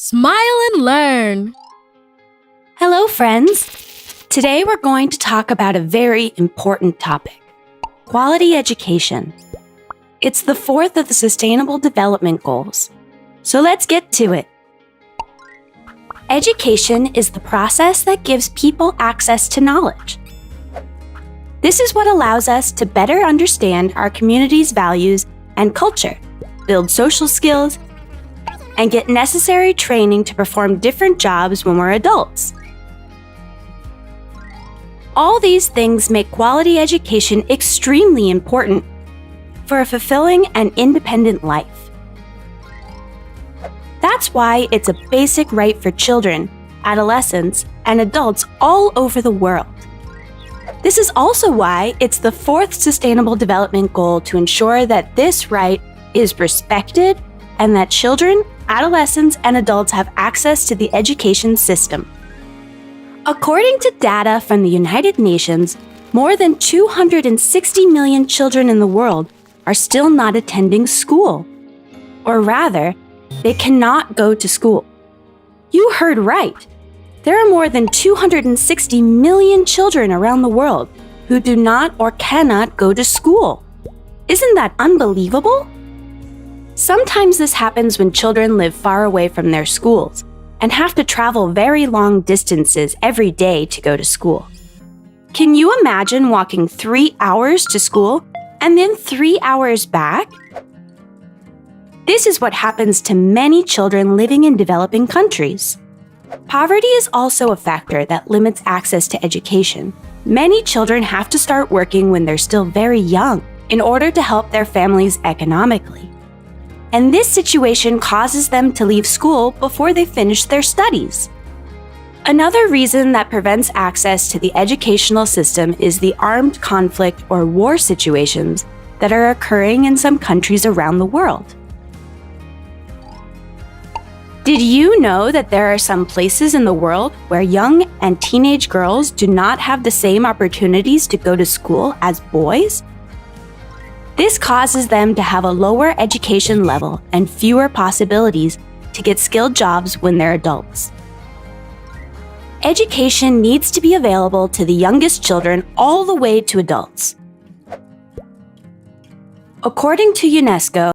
Smile and learn. Hello, friends. Today we're going to talk about a very important topic: quality education. It's the fourth of the Sustainable Development Goals. So let's get to it. Education is the process that gives people access to knowledge. This is what allows us to better understand our community's values and culture, build social skills, and get necessary training to perform different jobs when we're adults. All these things make quality education extremely important for a fulfilling and independent life. That's why it's a basic right for children, adolescents, and adults all over the world. This is also why it's the fourth Sustainable Development Goal to ensure that this right is respected and that children, adolescents, and adults have access to the education system. According to data from the United Nations, more than 260 million children in the world are still not attending school. Or rather, they cannot go to school. You heard right. There are more than 260 million children around the world who do not or cannot go to school. Isn't that unbelievable? Sometimes this happens when children live far away from their schools and have to travel very long distances every day to go to school. Can you imagine walking 3 hours to school and then 3 hours back? This is what happens to many children living in developing countries. Poverty is also a factor that limits access to education. Many children have to start working when they're still very young in order to help their families economically. And this situation causes them to leave school before they finish their studies. Another reason that prevents access to the educational system is the armed conflict or war situations that are occurring in some countries around the world. Did you know that there are some places in the world where young and teenage girls do not have the same opportunities to go to school as boys? This causes them to have a lower education level and fewer possibilities to get skilled jobs when they're adults. Education needs to be available to the youngest children all the way to adults. According to UNESCO,